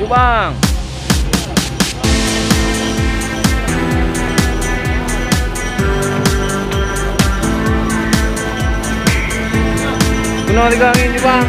tu bang. Kena tiga angin je bang.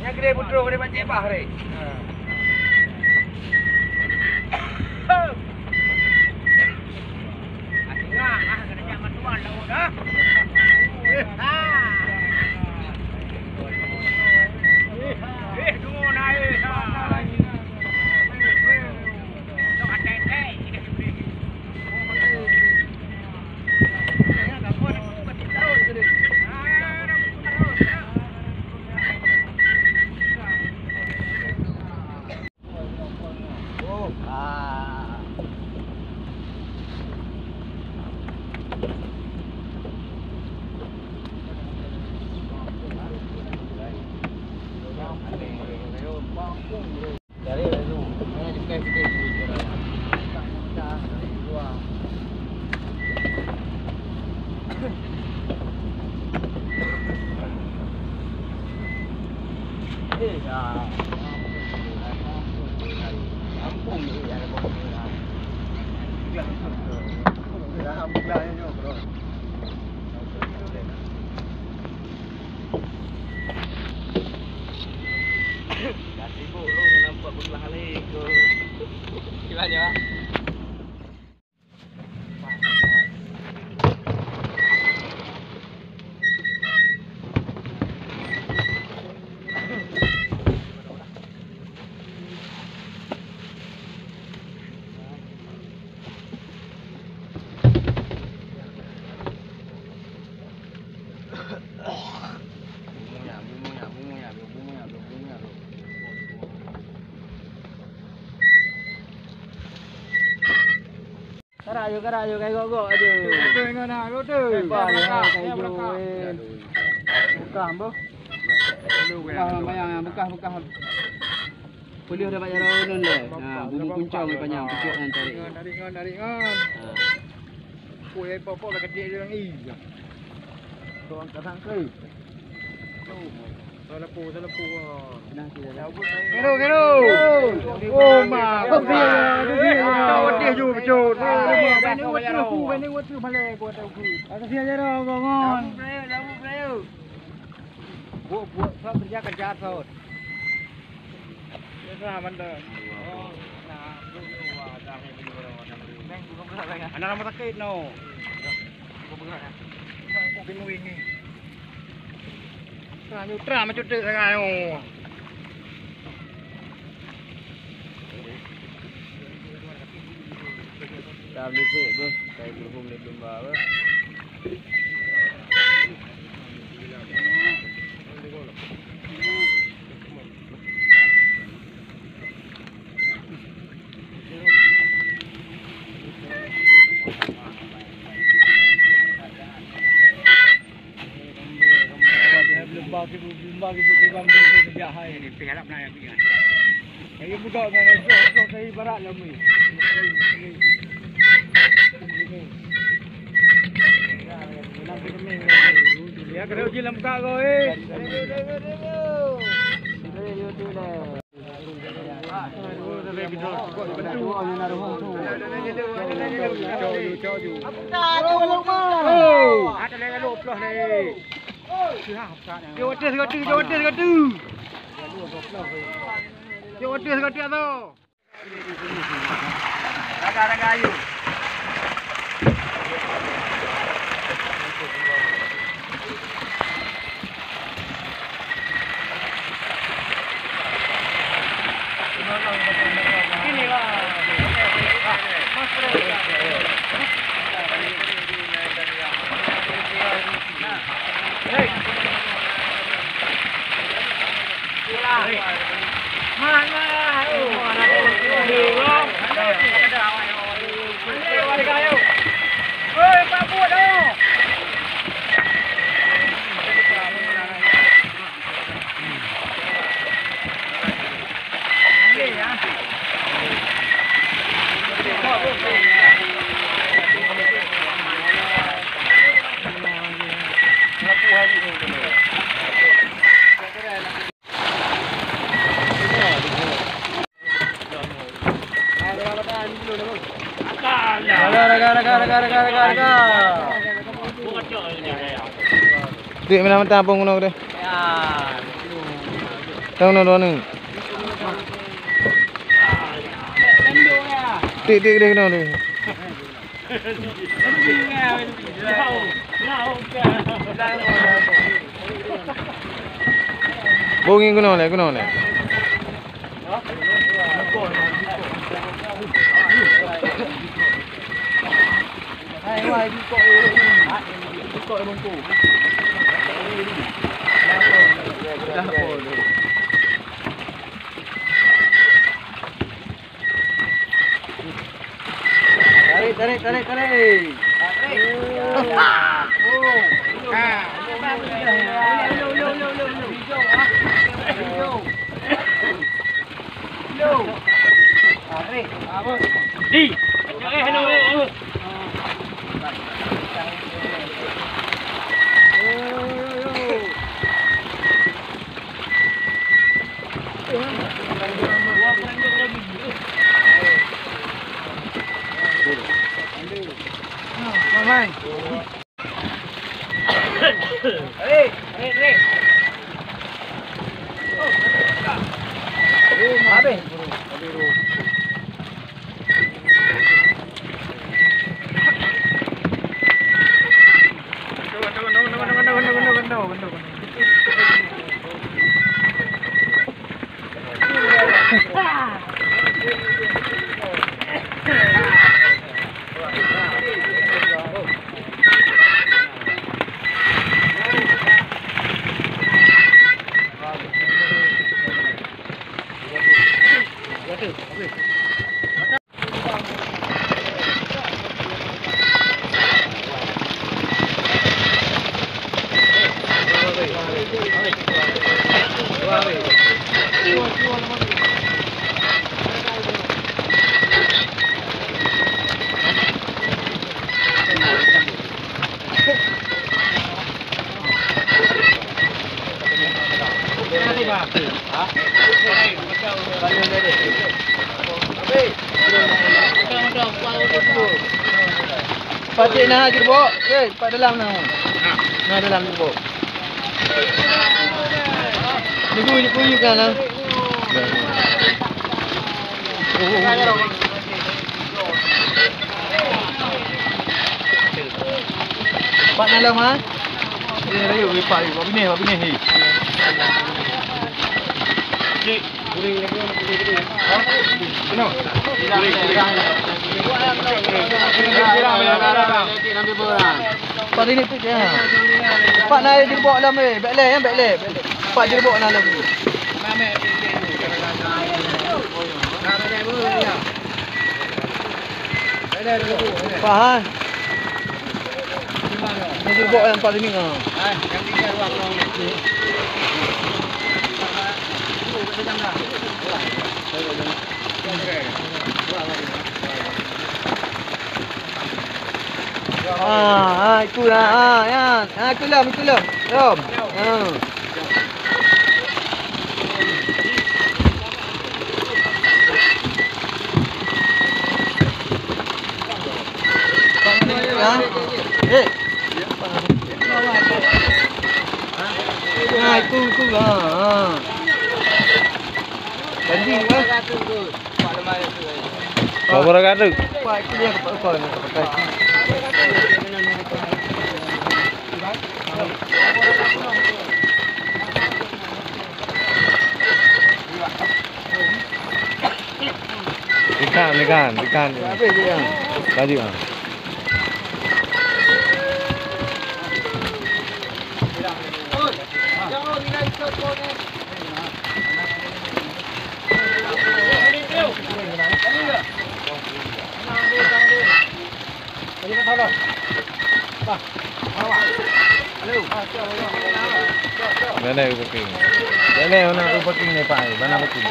Yang gede putro boleh pancing apa hari? Asyik kena jangan tuan lah dah. Tunggu naik. Nak atai-atai. Dah sibuk lu nampak belah lagi ke. Gimana ya? Karayo kayak gogok aja. Betul ngana lu tu. Hebat ya kayak gogok. Bukan boh. Yang bekas-bekas. Boleh dapat jalan ulun le. Nah, bumbu kuncang ni panjang pucuk yang tarik. Tarik ngan. Kuih apa-apa lah kecil dia orang i. Tuan kadang ke. Salah pu. Kero. Oh ma, kau dia. Kau dia ju betul. Bani waktu malai kau tahu ku. Ada sia jero gongon. Jamu playo. Buat kerja saud. Biasa mandor. Oh, nah, dah ni orang. Anak nama sakit no. Kau berat. Kau bingung ini. Tra macam tu sangat oh. Dah beli sik bro. Saya belum beli domba apa. bagi bang di dia hai ni pihak nak yang pian. Ai buka dengan sok sai barat lah mi. Ya kena uji lam kak kau Duit mana mentah pun guna dia. Tahu nak dua ni. Tik dia kena dia. Bungi guna le. Hai buka bungku. Tarik. Patik nah gerbok. Pak dalam nah. Nah dalam gerbok. Ni kan lah. Pak dalam ah. Ni lagi wipak ni. Apa ni? Cik, kuring lagi kuring. Ha? Kenapa? Pak ini tu je. Pak naik di bawah dalam ni. Backlet. Pak je bawah dalam ni. Pak ha. Ni gerbok yang nampak sini ah. Yang tiga ruang ni. Itulah ya. Itulah. Jom. Itu lah. Banding lah. Berapa kata? Pak itu dia apa nak pakai. Ikan. Apa dia? Tadi ah. Mana yang booking? Mana yang booking ni Pak? Mana booking?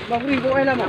Bang beri buat lah mak.